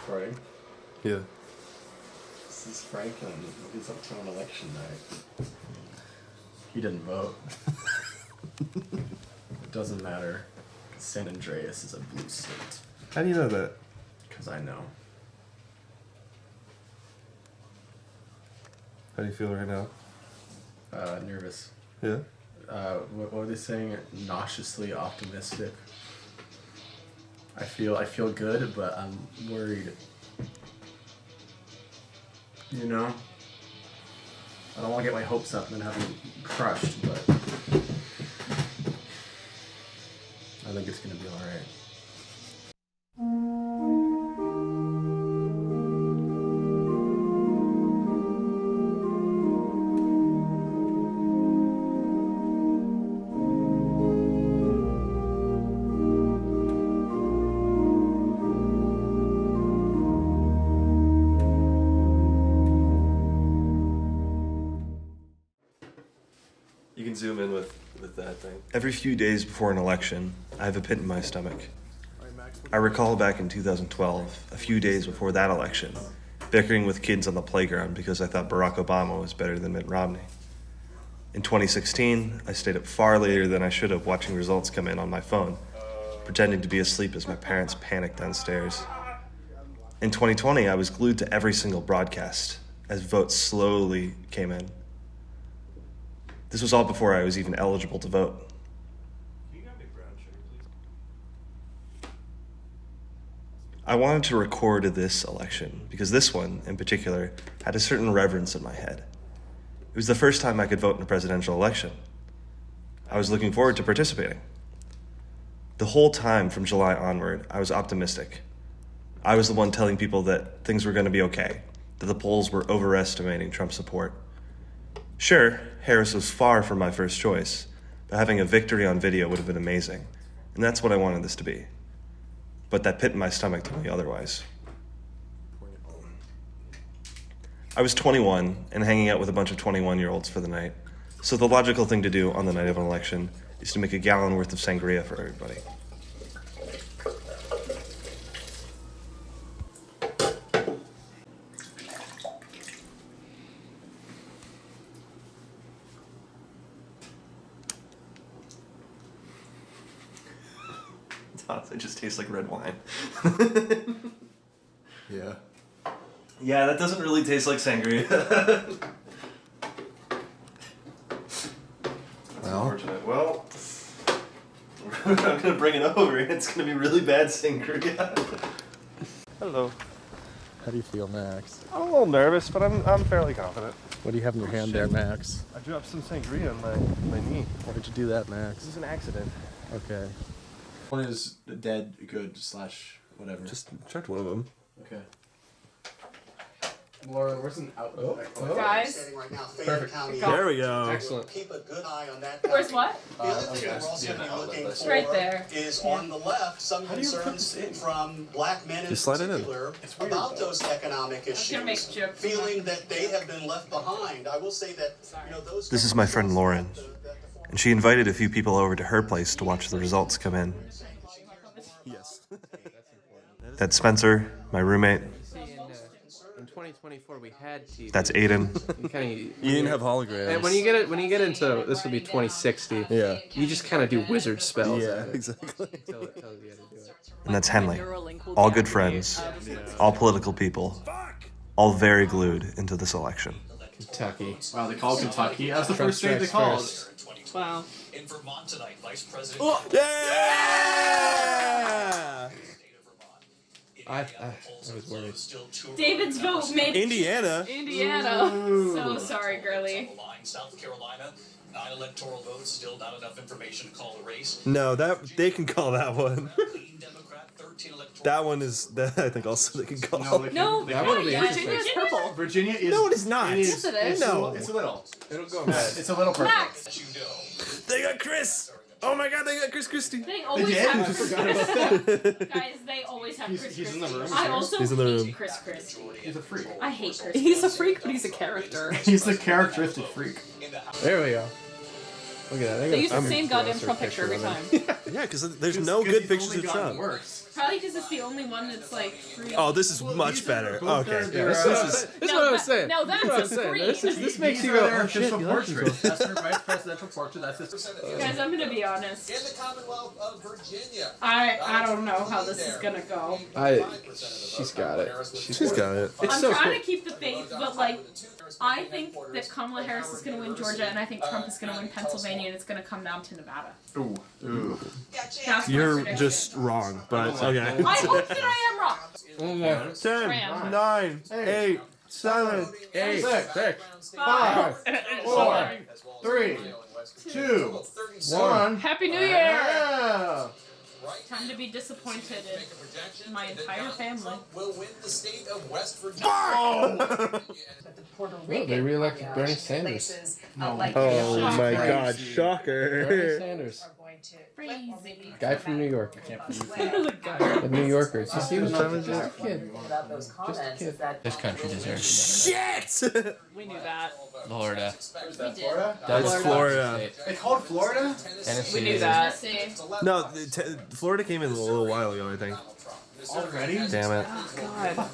Recording? Yeah. This is Franklin. He's up to an election night. He didn't vote. It doesn't matter. San Andreas is a blue state. How do you know that? Because I know. How do you feel right now? Nervous. Yeah? What were they saying? Nauseously optimistic. I feel good, but I'm worried. You know? I don't want to get my hopes up and then have them crushed, but I think it's going to be alright. You can zoom in with that thing. Every few days before an election, I have a pit in my stomach. I recall back in 2012, a few days before that election, bickering with kids on the playground because I thought Barack Obama was better than Mitt Romney. In 2016, I stayed up far later than I should have watching results come in on my phone, pretending to be asleep as my parents panicked downstairs. In 2020, I was glued to every single broadcast as votes slowly came in. This was all before I was even eligible to vote. I wanted to record this election because this one, in particular, had a certain reverence in my head. It was the first time I could vote in a presidential election. I was looking forward to participating. The whole time from July onward, I was optimistic. I was the one telling people that things were going to be okay, that the polls were overestimating Trump's support. Sure, Harris was far from my first choice, but having a victory on video would have been amazing, and that's what I wanted this to be. But that pit in my stomach told me otherwise. I was 21 and hanging out with a bunch of 21-year-olds for the night, so the logical thing to do on the night of an election is to make a gallon worth of sangria for everybody. It just tastes like red wine. Yeah. Yeah, that doesn't really taste like sangria. Unfortunate. Well, I'm gonna bring it over. It's gonna be really bad sangria. Hello. How do you feel, Max? I'm a little nervous, but I'm fairly confident. What do you have in your hand there, Max? I dropped some sangria on my knee. Why did you do that, This Max? is an accident. Okay. One is dead, good, / whatever. Just checked one of them. Okay. Laura, where's an out? Guys. Perfect. There we go. Excellent. Keep a good eye on that. Where's what? The other thing we're also going to be looking for Right there. is on the left some How do you put concerns this in? from black men in Just slide it in. particular about those economic was gonna make issues, jokes. feeling that they have been left behind. I will say that those. This is my friend Lauren, and she invited a few people over to her place to watch the results come in. Yes. That's Spencer, my roommate. In 2024, we had TV. That's Aiden. You kind You didn't have holograms. and when you get into this would be 2060. Yeah. You just kind of do wizard spells. Yeah, exactly. Until it tells you how to do it. And that's Henley. All good friends, all political people, all very glued into this election. Kentucky. Wow, they called Kentucky. That was the Trump first state they strikes called. Wow. In Vermont tonight, Vice President. Oh, yeah! I was worried. David's vote made Indiana. Indiana. So sorry, girly. South Carolina, 9 electoral votes, still not enough information to call a race. No, they can call that one. Clean Democrat, 13 electoral. That one is that I think also they can call. No, That would be Virginia's purple. Virginia is. No, it is not. Yes, it is. No. It's a little. It'll go mad. It's a little purple. Max. As you know, They got Chris. Oh my God, they got Chris Christie. They always did? have I Chris. Guys, they always have Chris. He's in the room. I also He's in the hate room. Chris. He's a freak. I hate Chris. He's a freak, but he's a character. He's the characteristic freak. There we go. Look at that. They use the same goddamn Trump picture every time. Yeah, because there's no good pictures of Trump. Worse. Probably because it's the only one that's like free. Oh, this is much better. Okay. This is what I was saying. No, that's what I was saying. free. This makes you These go, are their oh shit, official the election's portraits. over. That's their vice presidential portrait. That's his. Guys, I'm gonna be honest. In the Commonwealth of Virginia. I don't know how this is gonna go. She's got it. She's got it. It's I'm so trying cool. to keep the faith, but like, I think that Kamala Harris is gonna win Georgia, and I think Trump is gonna win Pennsylvania, and it's gonna come down to Nevada. Ooh. That's my You're prediction. just wrong, but okay. I hope that I am wrong. 10, 9, 8, 7, 8, 6, 5, 4, 3, 2, 1. Happy New Year! Yeah. Time to be disappointed in my entire family. Will win the state of West Virginia. They re-elected Bernie Sanders. Oh my God! Bernie Shocker! Sanders. Crazy. Guy from New York. Guy. The New Yorkers. You see What time what's is it? just a kid. Just a kid. This country deserves Shit! We knew that. Florida. We did. Florida? That's Florida. They called Florida? We knew that. No, Florida came in a little while ago, I think. Already? Damn it. God.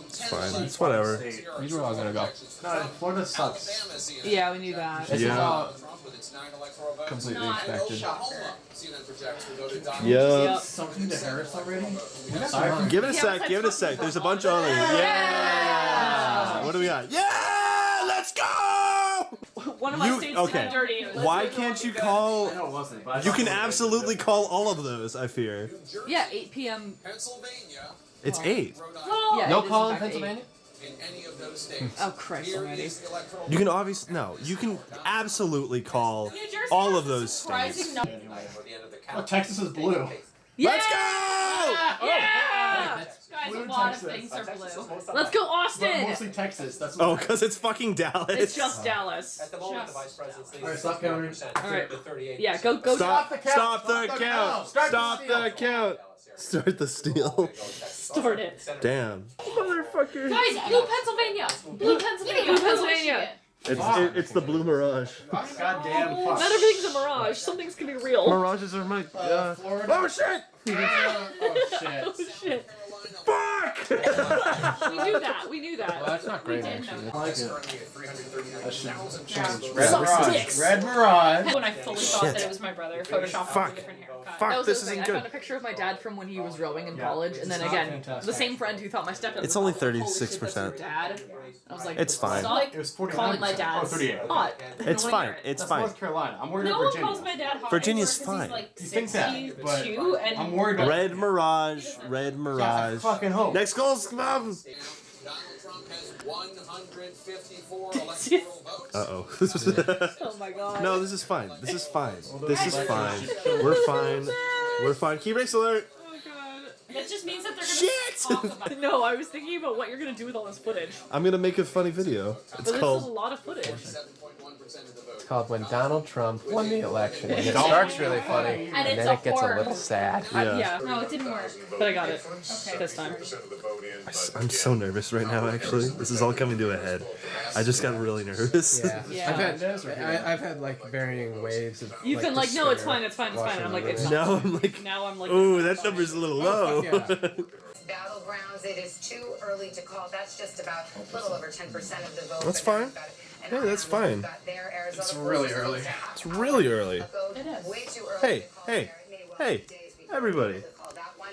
It's fine. It's whatever. These were all gonna go. No, Florida sucks. Yeah, we knew that. This Yeah. is all completely Not expected. shocker. Yup. Something to Harris already? Give it a sec. Give it a sec. There's a bunch on there. Yeah. What do we got? Yeah. Let's go. One of my states is okay? dirty. Why can't you call? I know it wasn't, but I You can thought it was absolutely call all of those. I fear. Yeah, 8 p.m. Pennsylvania. It's 8. Well, Yeah, No it is call in in fact Pennsylvania? In any of those states. Oh, Christ almighty. You can obviously no. You can absolutely call New Jersey all has of a those surprising states. number. Oh, Texas is blue. Let's go! Yeah! Guys, Blue a lot Texas. of things are blue. Mostly Let's go, Austin! Mostly Texas. That's Oh, what because it's fucking Dallas. It's just Dallas. At the moment, the vice president's leading Alright, stop counting. Alright. to 38. Yeah, go. Stop the count. Stop the count. Stop the count. Start the steal. Start it. Damn. Motherfucker. Guys, blue Pennsylvania! Blue Pennsylvania! Blue Pennsylvania! It's the blue mirage. Goddamn fuck. Not everything's a mirage. Some things can be real. Mirages are my. Florida. Oh shit! Oh shit. Oh, shit. Fuck! We knew that. We knew that. Well, that's not great, We did actually. know I like it. Currently at 339,000 Change. Red Red Mirage. Mirage. Red Mirage. When I fully thought that it was my brother, photoshopped Fuck. with a different haircut. Fuck, That was this the thing. isn't I found good. a picture of my dad from when he was rowing in college, and then It's not again, fantastic. the same friend who thought my stepdad was It's only hot. Holy shit, 36%. that's your dad. I was like, It's fine. Stop It was 49%. calling my dad Oh, 38. hot. It's No fine. wonder. It's That's fine. North Carolina. I'm worried No about one Virginia. calls my dad hot. Virginia's anymore 'cause fine. He's like You think that, 62, but and I'm worried about Red Mirage. Red Mirage. fucking hope. Next goal's Bob. Donald Trump has 154 electoral votes. Uh-oh. oh my god. No, this is fine. This is fine. This is fine. We're fine. We're fine. Key race alert. Oh god. That just means that they're Shit! gonna talk about it. No, I was thinking about what you're gonna do with all this footage. I'm gonna make a funny video. But It's this is a called. lot of footage. 7.1% of the vote. It's called When Donald Trump Won the Election. And it starts really funny, and it's then a it gets a horror. little sad. Yeah. Yeah. No, it didn't work. But I got it. Okay. This time. I'm so nervous right now. Actually, this is all coming to a head. I just got really nervous. Yeah. Yeah. I've had like varying waves of. You've been like, no, it's fine, it's fine, it's fine. And I'm like, it's not. Now I'm like, Now I'm like, oh, that number's a little low. Yeah. Battlegrounds, it is too early to call. That's just about a little over 10% of the vote. That's fine. Yeah, that's fine. It's really early. It's really early. It is. Way too early Hey, to call hey, there. It may well hey, be days before everybody. we call that one.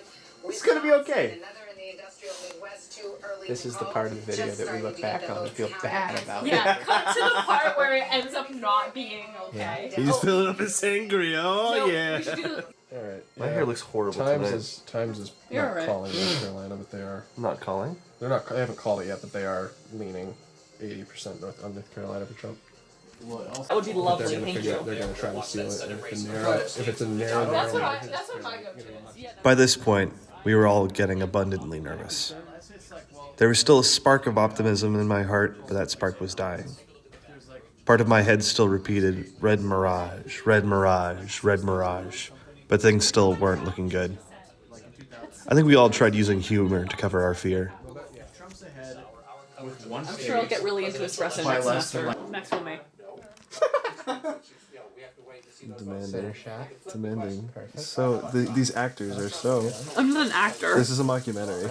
It's gonna be okay. Another in the industrial Midwest, too early This to is the call. part of the video Just that we look starting to back get on the and feel votes bad counted. about. Yeah, cut to the part where it ends up not being okay. He's filling up his sangria. Oh No, yeah. we should do the, All right. My hair looks horrible Times tonight. is You're not alright. calling North Carolina, but they are. I'm not calling. They're not. They haven't called it yet, but they are leaning 80% North Carolina for Trump. that would be But lovely. they're gonna Thank figure. you. They're gonna try to seal it. And if it's a narrow, That's what margin, that's what my go-to is. Yeah. By this point, we were all getting abundantly nervous. There was still a spark of optimism in my heart, but that spark was dying. Part of my head still repeated, Red Mirage, Red Mirage, Red Mirage, but things still weren't looking good. I think we all tried using humor to cover our fear. Trump's ahead with one I'm sure I'll get really into espresso By next less semester. than Next will me. Demanding. Demanding. So these actors are so. I'm not an actor. This is a mockumentary.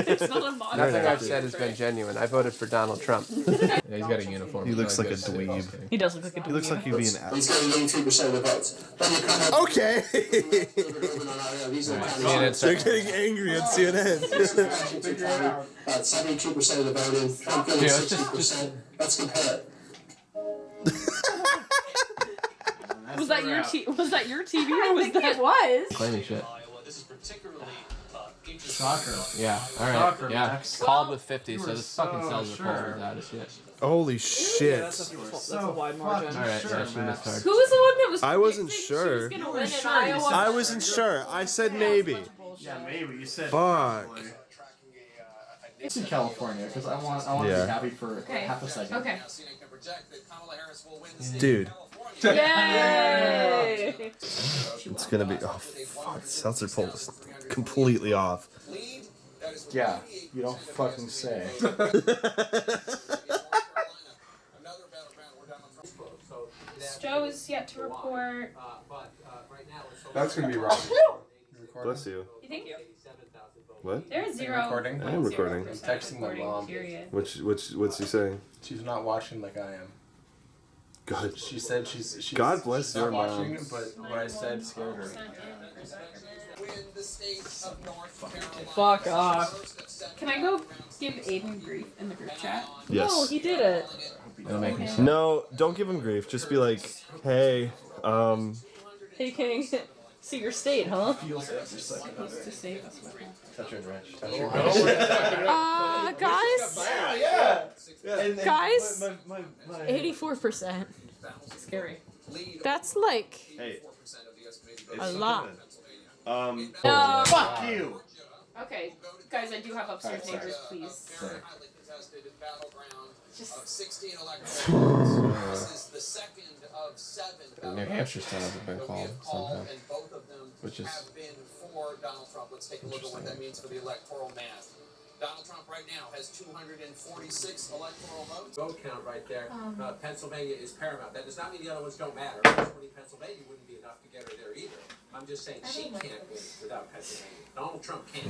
It's not a mock. Nothing I've said has been genuine. I voted for Donald Trump. Yeah, he's got a uniform. He looks like a dweeb. He does look like a dweeb. He looks like he'd be an actor. He's getting 83% of the votes. Then you kind of Okay. They're getting angry at CNN. about 72% of the vote in. Trump getting 60%. Let's compare it. Was that your Was that your TV or was that? It was. Claiming shit. This is particularly Soccer. Yeah. All right. Soccer, Yeah. Max. Called with 50, so were this fucking so sells the sure. poll without a shit. Holy shit. That's a wide margin. All right. Yeah, she missed hard. Who was the one that was? I wasn't predicting sure. She was gonna win in sure, you Iowa. said- I wasn't sure. I said maybe. Yeah, maybe you said. Fuck. It's in California because I want to Yeah. be happy for Okay. half a second. Okay. Dude. Yay! It's gonna be. Oh, fuck. Seltzer poll is completely off. Yeah. You don't fucking say. Joe is yet to report. That's gonna be wrong. Bless you. You think? What? There's zero. recording? I am recording. I'm texting my mom. Period. What's he saying? She's not watching like I am. God. She said she's God bless your not mom. watching, but what I said scared her. Fuck off. Can I go give Aiden grief in the group chat? Yes. No, he did it. It'll make me sick. No, don't give him grief. Just be like, hey, Hey, King. See your state, huh? Feels every second of Supposed to it. save us. Touch your wrench. Guys? Guys? 84%. Scary. That's like hey, a lot. No. Fuck you. Okay, guys, I do have upstairs neighbors, please. New Hampshire still hasn't been called somehow. Which is Let's take a look at what that means for the electoral math. Donald Trump right now has 246 electoral votes. Vote count right there. Pennsylvania is paramount. That does not mean the other ones don't matter. Pennsylvania wouldn't be enough to get her there either. I'm just saying she can't win without Pennsylvania. Donald Trump can't.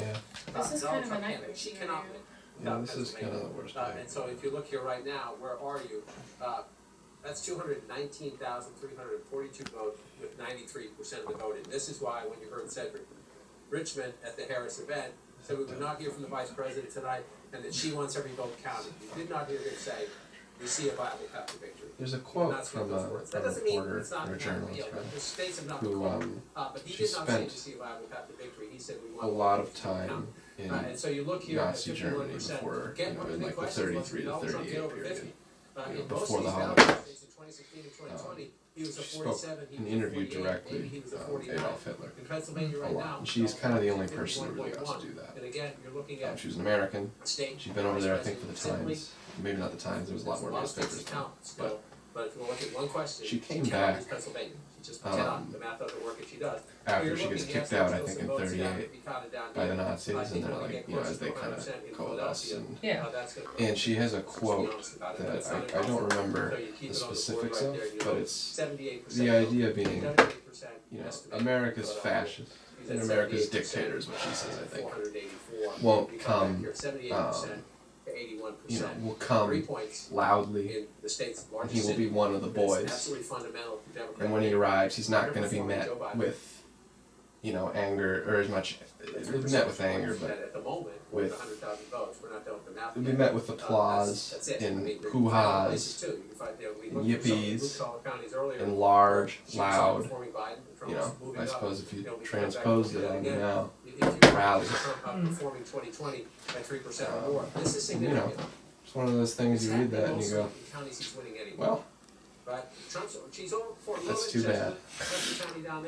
This is kind of a Trump nightmare. can't. She cannot win without this is kind of the worst part. And so if you look here right now, where are you? That's 219,342 votes with 93% of the vote. And this is why when you heard Cedric Richmond at the Harris event said we would not hear from the vice president tonight and that she wants every vote counted. You did not hear him say we see a viable path to victory. There's a quote Not from those a words. That doesn't mean reporter it's not or a journalist the states have not who, but he she did not say we spent see a viable path to victory. He said we a want lot of time in and so you look here Nazi at Germany 51%. before, Again, you know, one of in the like the questions was 33 to Donald Trump 38 get over period. 50? You know, In most before of the these holidays. battleground states in 2016 and 2020, he was a She spoke 47, he and was a interviewed 48, directly maybe he was a 49. Adolf Hitler In Pennsylvania a right lot. now, And she's kind of the only person who really 51.1. got to do that. And again, you're looking at She was an American. state. She'd been over there, I think, for the Simply, Times. Maybe not the Times. There was a lot more of states newspapers to then. count still. But if you look at one question, She came she cannot back, use Pennsylvania. She just cannot. The math doesn't work if she does. After she gets kicked out, I think in 38 by the Nazis, and they're like, you know, as they kind of coalesce and she has a quote that I don't remember the specifics of, but it's the idea being, you know, America's fascists and America's dictators, what she says, I think, won't come, you know, will come loudly, and he will be one of the boys. And when he arrives, he's not going to be met with, you know, anger, or as much, met with anger, but with, he'll be met with applause and hoo-has and yippies and large, loud, you know, I suppose if you transposed it on now, rally. You know, it's one of those things you read that and you go, well, that's too bad.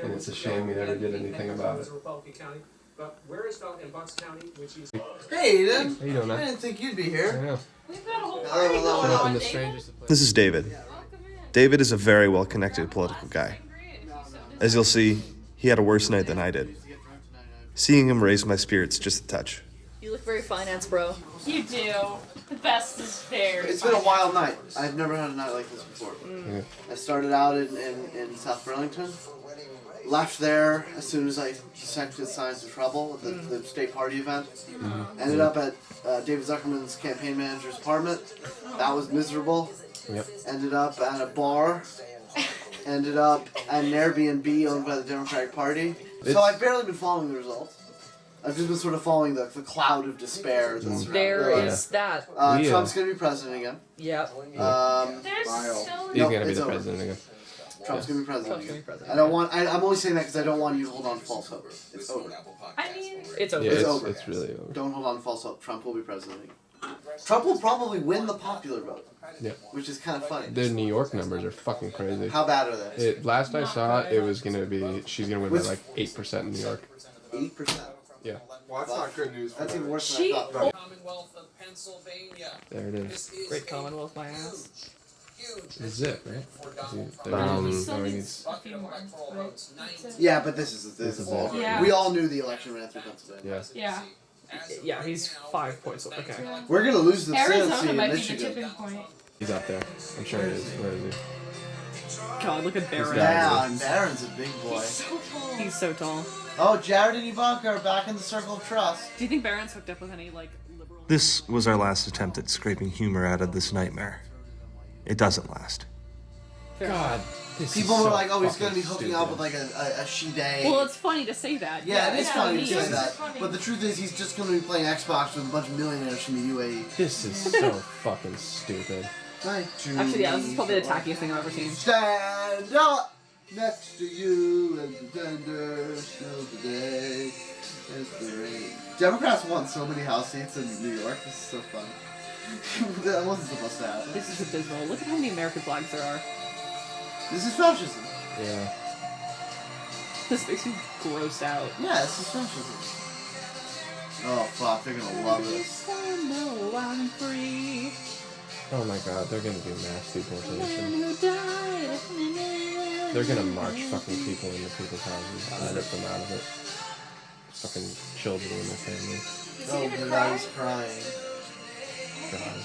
And it's a shame we never did anything about it. Hey, Eden. How you doing, man? I didn't think you'd be here. I know. We've got a whole I party don't know. going Showed up on, in the Dave. strangest of places. This is David. Welcome in. David is a very well-connected political guy. As you'll see, he had a worse night than I did. Seeing him raised my spirits just a touch. You look very finance, bro. You do. The best is very. It's been a wild night. I've never had a night like this before. I started out in South Burlington. Left there as soon as I detected signs of trouble at the state party event. Ended up at David Zuckerman's campaign manager's apartment. That was miserable. Yep. Ended up at a bar. Ended up at an Airbnb owned by the Democratic Party. So I've barely been following the results. I've just been sort of following the cloud of despair that's There is that. Trump's going to be president again. Yep. There's still. He's gonna be the president again. Trump's going to be president Trump's again. gonna be president. I don't want. I'm only saying that because I don't want you to hold on to false hope. It's over. I mean, It's over. Yeah, It's over. It's really over. Don't hold on to false hope. Trump will be president again. Trump will probably win the popular vote. Yeah. Which is kind of funny. The New York numbers are fucking crazy. How bad are they? Last I saw, it was gonna be she's gonna win by like 8% in New York. 8%. Yeah. Well, that's not good news. That's even worse than I thought. Commonwealth of Pennsylvania. There it is. Great Commonwealth, my ass. This is it, right? he still no, needs a few more. But Yeah, but this is is it. Yeah. We all knew the election ran through Pennsylvania. Yeah. yeah. Yeah, he's 5 points. Okay. Yeah. We're gonna lose the Senate seat Arizona in might be the Michigan. tipping point. He's up there. I'm sure it is. Where is he? God, look at Barron. Yeah, and Barron's a big boy. So tall. He's so tall. Oh, Jared and Ivanka are back in the circle of trust. Do you think Barron's hooked up with any like liberal? This was our last attempt at scraping humor out of this nightmare. It doesn't last. God, this People is were so like, "Oh, he's gonna be fucking hooking up stupid. with like a she-day." Well, it's funny to say that. yeah, it is funny to say it's that. funny. But the truth is, he's just gonna be playing Xbox with a bunch of millionaires from the UAE. This is so fucking stupid. Actually, yeah, this is probably the tackiest thing I've ever seen. Stand up next to you and pretender snow today as the rain. Democrats won so many House seats in New York. This is so fun. That wasn't supposed to happen. This is abysmal. Look at how many American flags there are. This is fascism. Yeah. This makes me grossed out. Yeah, this is fascism. Oh fuck, they're gonna love this. No, I'm free. Oh my god, they're gonna do mass deportation. Who died? They're gonna march fucking people into people's houses and rip them out of it. Fucking children and their families. Oh, gonna the cry? guy's crying. God.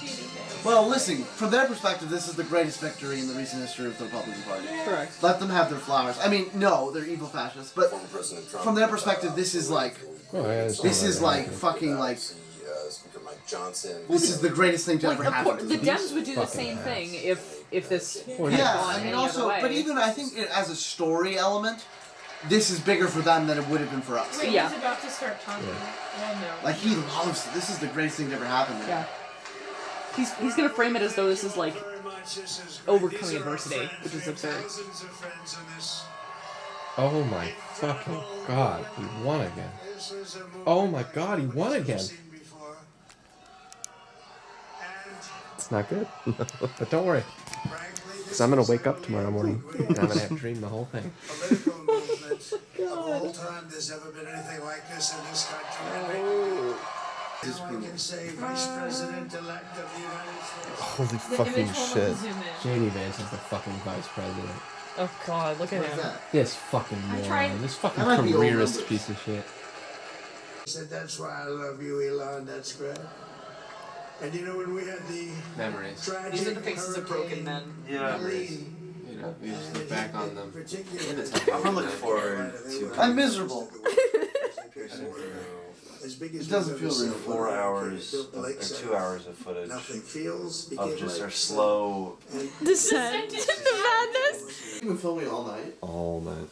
Well, listen, from their perspective, this is the greatest victory in the recent history of the Republican Party. Correct. Let them have their flowers. I mean, no, they're evil fascists, but from their perspective, this is like, Oh, yeah, this is like fucking like, this is the greatest thing to Like, ever of happen. course, to the them. Dems would do the same thing if this. Yeah, I mean, also, but even I think as a story element, this is bigger for them than it would have been for us. Wait, Yeah. he's about to start talking. Oh no. Like he loves it. This is the greatest thing to ever happen to him. Yeah. He's gonna frame it as though this is like overcoming adversity, which is absurd. Oh my fucking god, he won again. Oh my god, he won again. It's not good. But don't worry. Because I'm going to wake up tomorrow morning and I'm going to have to dream the whole thing. Political movement of all time there's ever been anything like this in this country. So I can say Vice President-elect of the United States. Holy The fucking image will shit. zoom in. J.D. Vance is the fucking vice president. Oh god, look at What is him. that? This fucking tried- moron. This fucking That might be old careerist numbers. piece of shit. He said, that's why I love you, Elon, that's great. And you know when we had the Memories. tragic These are the faces of broken men. Helene, You know, we just look back on them. I'm gonna look forward to I'm miserable. as big as It doesn't we've feel ever real. seen. 4 hours, Built the or lakeside. 2 hours of footage Nothing feels, of became just like our slow Descent into madness. You've been filming all night. All night.